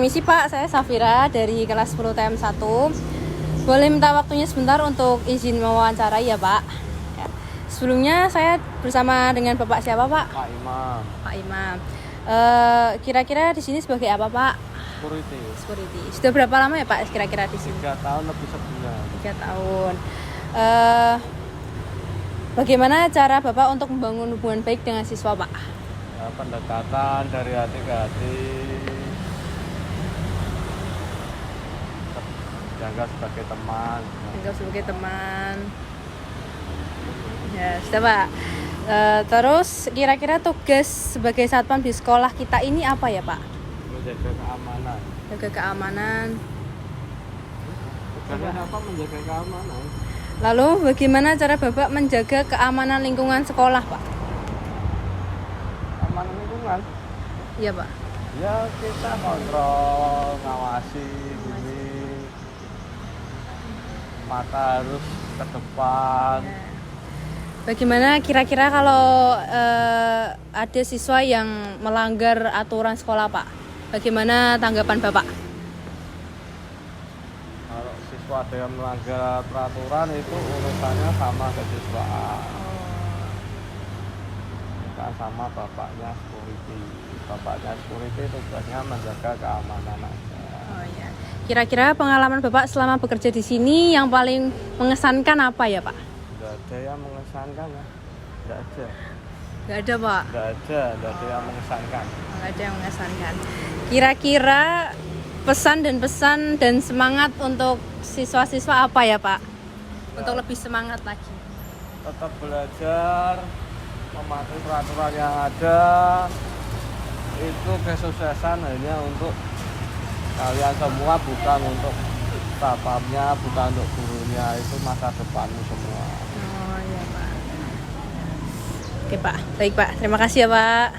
Permisi Pak, saya Safira dari kelas 10 TM1. Boleh minta waktunya sebentar untuk izin mewawancarai ya Pak? Ya. Sebelumnya saya bersama dengan Bapak siapa Pak? Pak Imam. Pak Imam. Kira-kira di sini sebagai apa Pak? Security. Sudah berapa lama ya Pak kira-kira di sini? 3 tahun lebih sebulan. 3 tahun. Bagaimana cara Bapak untuk membangun hubungan baik dengan siswa Pak? Ya, pendekatan dari hati ke hati, jaga sebagai teman. Anggap sebagai teman. Ya, sudah Pak. Terus kira-kira tugas sebagai satpam di sekolah kita ini apa ya Pak? Menjaga keamanan. Jaga keamanan. Tugasnya apa? Menjaga keamanan. Lalu bagaimana cara Bapak menjaga keamanan lingkungan sekolah Pak? Keamanan lingkungan. Iya Pak. Ya kita kontrol, ngawasi gini. Mata harus ke depan. Bagaimana kira-kira kalau ada siswa yang melanggar aturan sekolah Pak? Bagaimana tanggapan Bapak? Kalau siswa ada yang melanggar peraturan itu urusannya sama kesiswaan. Bukan sama bapaknya security. Bapaknya security tugasnya menjaga keamanan aja. Oh ya. Kira-kira pengalaman Bapak selama bekerja di sini yang paling mengesankan apa ya Pak? Nggak ada yang mengesankan ya. Nggak ada. Gak ada Pak. Nggak ada yang mengesankan. Gak ada yang mengesankan. Kira-kira pesan dan semangat untuk siswa-siswa apa ya Pak? Untuk lebih semangat lagi. Tetap belajar, mematuhi peraturan yang ada. Itu kesuksesan hanya untuk kalian semua, bukan untuk satpamnya, bukan untuk gurunya. Itu masa depanmu semua. Oh iya Pak. Oke Pak, baik Pak. Terima kasih ya Pak.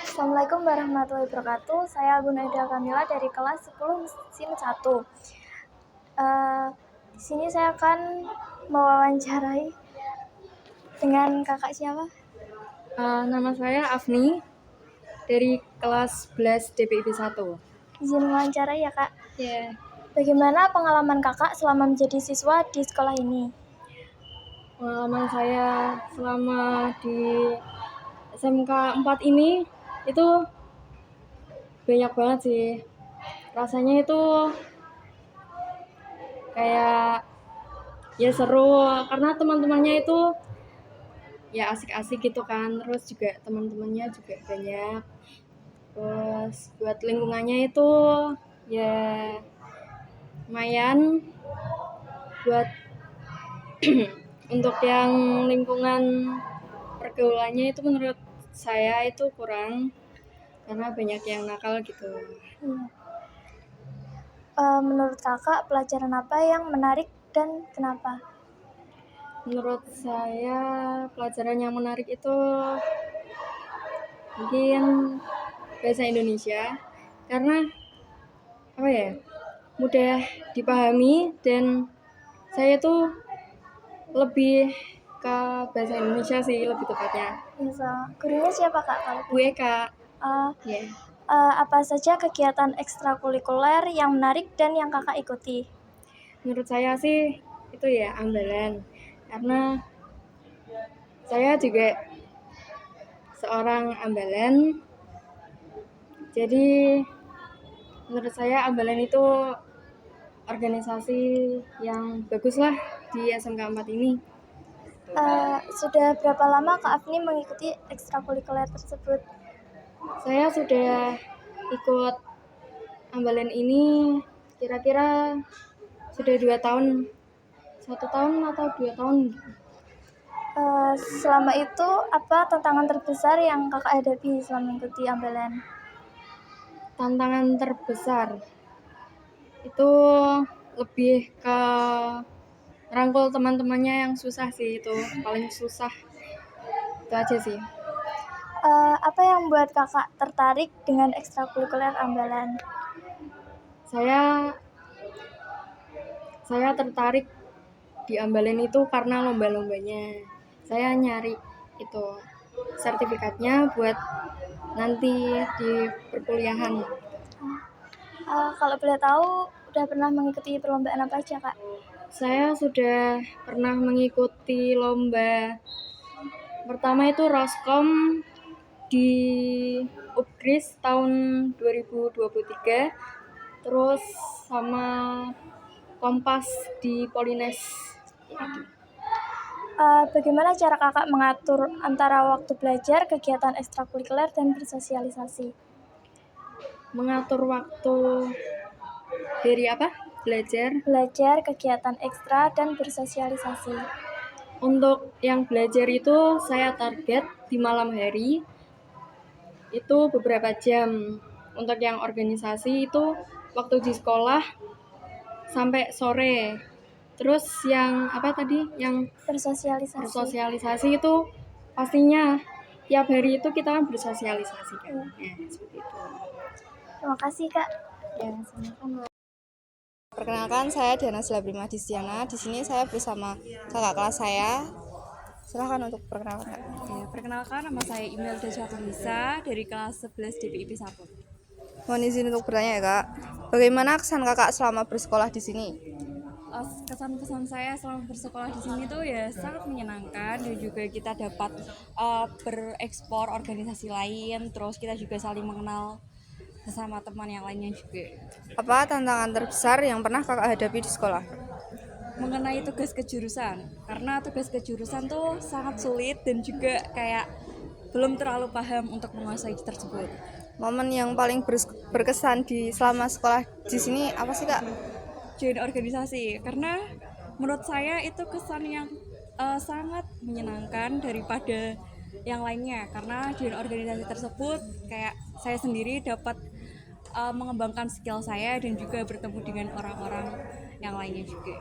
Assalamualaikum warahmatullahi wabarakatuh. Saya Gunaida Kamila dari kelas 10 SIM 1. Di sini saya akan mewawancarai dengan kakak siapa? Nama saya Afni dari kelas 11 DPIB 1. Izin mewawancarai ya kak. Ya. Bagaimana pengalaman kakak selama menjadi siswa di sekolah ini? Pengalaman saya selama di SMK 4 ini itu banyak banget sih. Rasanya itu kayak ya seru karena teman-temannya itu ya asik-asik gitu kan. Terus juga teman-temannya juga banyak. Terus buat lingkungannya itu ya lumayan buat untuk yang lingkungan pergaulannya itu menurut saya itu kurang karena banyak yang nakal gitu. Menurut kakak pelajaran apa yang menarik dan kenapa? Menurut saya pelajaran yang menarik itu mungkin bahasa Indonesia karena apa ya, mudah dipahami dan saya tuh lebih ke bahasa Indonesia sih lebih tepatnya. Gurunya siapa kak? Kalau Bu Eka. Yeah. Apa saja kegiatan ekstrakurikuler yang menarik dan yang kakak ikuti? Menurut saya sih itu ya ambalan karena saya juga seorang ambalan, jadi menurut saya ambalan itu organisasi yang bagus lah di SMK 4 ini. Sudah berapa lama Kak Afni mengikuti ekstrakurikuler tersebut? Saya sudah ikut ambalan ini kira-kira sudah 2 tahun, 1 tahun atau 2 tahun. Selama itu apa tantangan terbesar yang kakak hadapi selama mengikuti ambalan? Tantangan terbesar itu lebih ke rangkul teman-temannya yang susah sih, itu paling susah, itu aja sih. Apa yang membuat kakak tertarik dengan ekstrakurikuler ambalan? Saya tertarik di ambalan itu karena lomba-lombanya. Saya nyari itu sertifikatnya buat nanti di perkuliahan. Kalau boleh tahu, udah pernah mengikuti perlombaan apa aja, Kak? Saya sudah pernah mengikuti lomba pertama itu Roskom di Upgris tahun 2023, terus sama Kompas di Polines. Bagaimana cara Kakak mengatur antara waktu belajar, kegiatan ekstrakurikuler, dan bersosialisasi? Mengatur waktu dari apa? Belajar, kegiatan ekstra, dan bersosialisasi. Untuk yang belajar itu saya target di malam hari itu beberapa jam. Untuk yang organisasi itu waktu di sekolah sampai sore. Terus yang apa tadi? Yang Bersosialisasi. bersosialisasi itu pastinya tiap hari itu kita kan bersosialisasi kan. Ya, seperti itu. Terima kasih, Kak. Ya, sama-sama. Perkenalkan, saya Diana Silabrima Distiana. Di sini saya bersama kakak kelas saya. Silahkan untuk perkenalkan, Kak. Ya, perkenalkan, nama saya Imelda Syatulisa dari kelas 11 DPIP 1. Mohon izin untuk bertanya ya, Kak. Bagaimana kesan kakak selama bersekolah di sini? Kesan-kesan saya selama bersekolah di sini tuh ya sangat menyenangkan, dan juga kita dapat berekspor organisasi lain, terus kita juga saling mengenal sesama teman yang lainnya juga. Apa tantangan terbesar yang pernah kakak hadapi di sekolah? Mengenai tugas kejurusan, karena tugas kejurusan tuh sangat sulit dan juga kayak belum terlalu paham untuk menguasai tersebut. Momen yang paling berkesan di selama sekolah di sini apa sih, Kak? Join organisasi, karena menurut saya itu kesan yang sangat menyenangkan daripada yang lainnya, karena join organisasi tersebut kayak saya sendiri dapat mengembangkan skill saya dan juga bertemu dengan orang-orang yang lainnya juga.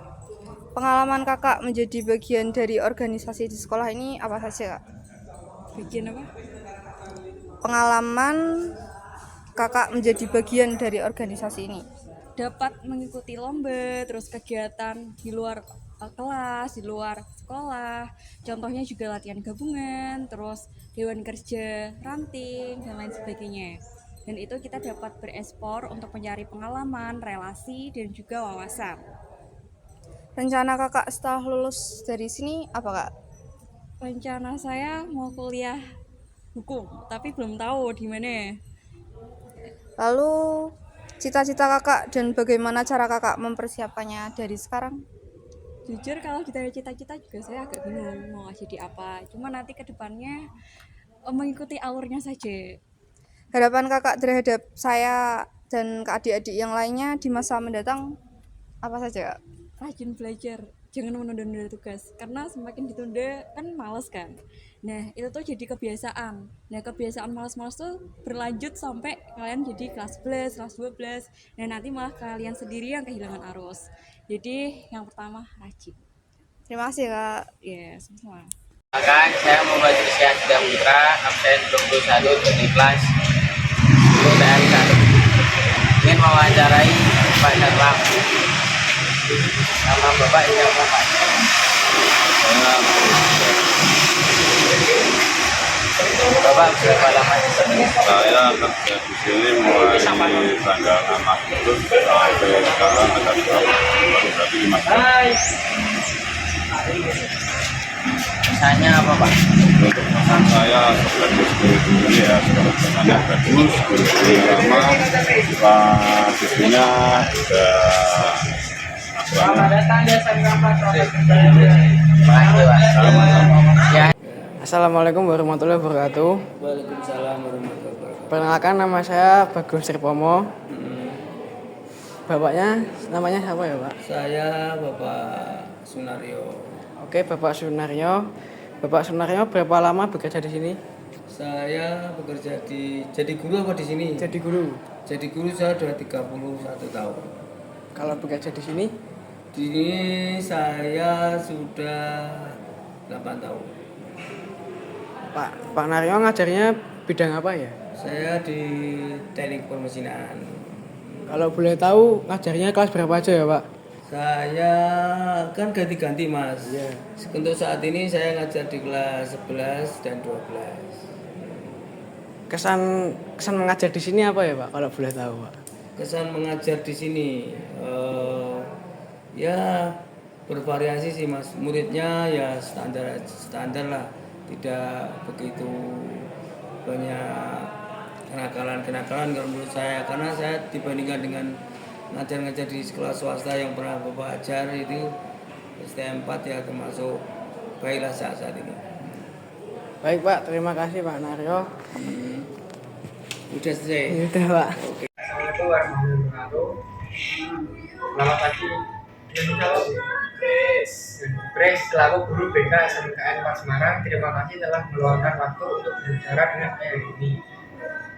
Pengalaman kakak menjadi bagian dari organisasi di sekolah ini apa saja, Kak? Bagian apa? Pengalaman kakak menjadi bagian dari organisasi ini. Dapat mengikuti lomba, terus kegiatan di luar kelas, di luar sekolah. Contohnya juga latihan gabungan, terus dewan kerja, ranting, dan lain sebagainya. Dan itu kita dapat berekspor untuk mencari pengalaman, relasi, dan juga wawasan. Rencana kakak setelah lulus dari sini apa, Kak? Rencana saya mau kuliah hukum, tapi belum tahu di mana. Lalu cita-cita kakak dan bagaimana cara kakak mempersiapkannya dari sekarang? Jujur kalau ditanya cita-cita juga saya agak bingung mau jadi apa. Cuma nanti ke depannya mengikuti alurnya saja. Harapan kakak terhadap saya dan ke adik-adik yang lainnya di masa mendatang apa saja, Kak? Rajin belajar, jangan menunda-nunda tugas, karena semakin ditunda kan males kan. Nah itu tuh jadi kebiasaan. Nah kebiasaan malas-malas tuh berlanjut sampai kalian jadi kelas 11, kelas 12. Nah nanti malah kalian sendiri yang kehilangan arus. Jadi yang pertama rajin. Terima kasih, Kak. Ya, sama-sama. Maka saya Muhammad Rizky Asda Putra, absen 21 dari kelas 10 TM 1. Ingin mewawancarai Pak Satlam. Nama Bapak siapa, Pak? Bapak berapa lama di sini? Saya kerja di sini mulai tanggal 6 Agustus sampai sekarang ada berarti 5 tahun. Misalnya apa, Pak? Untuk pesan saya sebagai guru ya, pesannya bagus, gurunya lama, Pak siswinya juga Ya. Assalamualaikum warahmatullahi wabarakatuh. Waalaikumsalam warahmatullahi wabarakatuh. Perkenalkan, nama saya Bagus Sripomo. Bapaknya namanya siapa ya, Pak? Saya Bapak Sunario. Oke, Bapak Sunaryo. Bapak Sunaryo berapa lama bekerja di sini? Saya bekerja jadi guru apa di sini? Jadi guru. Jadi guru saya sudah 31 tahun. Kalau bekerja di sini? Di sini saya sudah 8 tahun. Pak Naryo ngajarnya bidang apa ya? Saya di teknik permesinan. Kalau boleh tahu ngajarnya kelas berapa aja ya, Pak? Saya kan ganti-ganti, Mas. Iya. Untuk saat ini saya ngajar di kelas 11 dan 12. Kesan mengajar di sini apa ya, Pak? Kalau boleh tahu, Pak? kesan mengajar di sini ya bervariasi sih mas, muridnya ya standar lah, tidak begitu banyak kenakalan kalau menurut saya, karena saya dibandingkan dengan ngajar-ngajar di sekolah swasta yang pernah bapak ajar itu STM 4 ya termasuk baiklah saat ini. Baik Pak, terima kasih Pak Naryo. Udah selesai. Udah Pak. Assalamualaikum warahmatullahi wabarakatuh. Selamat pagi. Grace, selaku guru BK SMKN 4 Semarang, terima kasih telah meluangkan waktu untuk berbicara dengan saya hari ini.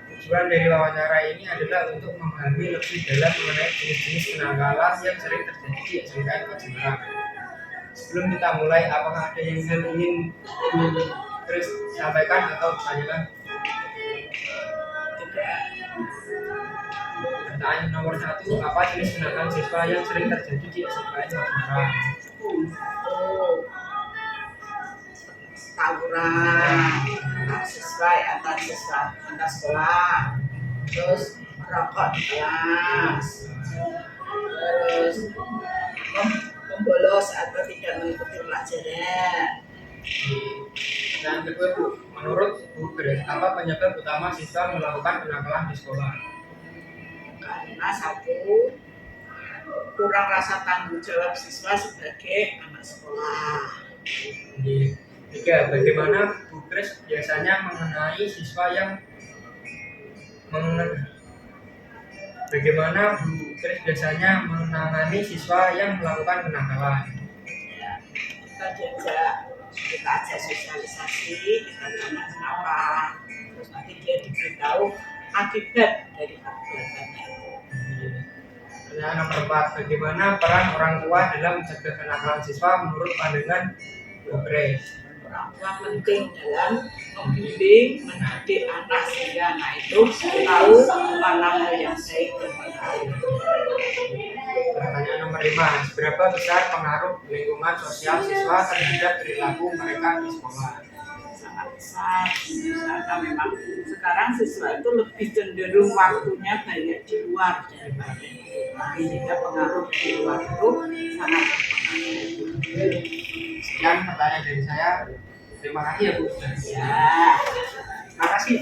Tujuan dari wawancara ini adalah untuk memahami lebih dalam mengenai jenis-jenis kenakalan yang sering terjadi di SMKN 4 Semarang. Sebelum kita mulai, apakah ada yang ingin Grace sampaikan atau ditanyakan? Pertanyaan nomor 1, apa jenis kenakalan siswa yang sering terjadi di SMKN 4 Semarang? Tawuran siswa antar sekolah, terus merokok di kelas, terus membolos atau tidak mengikuti pelajaran. Dan kedua Bu, menurut Bu Grace, apa penyebab utama siswa melakukan kenakalan di sekolah? Karena satu, kurang rasa tanggung jawab siswa sebagai anak sekolah. Tiga, bagaimana Bu Grace biasanya mengenai siswa yang bagaimana Bu Grace biasanya menangani siswa yang melakukan kenakalan? Kita ajak sosialisasi, kita tanya kenapa, terus nanti dia diberitahu akibat dari perbuatannya. Pertanyaan nomor 4, bagaimana peran orang tua dalam mencegah kenakalan siswa menurut pandangan Bu Grace? Orang tua penting dalam membimbing, mendidik anak sehingga anak itu tahu mana hal yang baik dan baik. Pertanyaan nomor 5, seberapa besar pengaruh lingkungan sosial siswa terhadap perilaku mereka di sekolah? Sangat besar, karena memang sekarang siswa itu lebih cenderung waktunya banyak di luar daripada di rumah, sehingga pengaruh di luar itu sangat berpengaruh. Sekian pertanyaan dari saya. Terima kasih ya Bu. Ya. Terima kasih.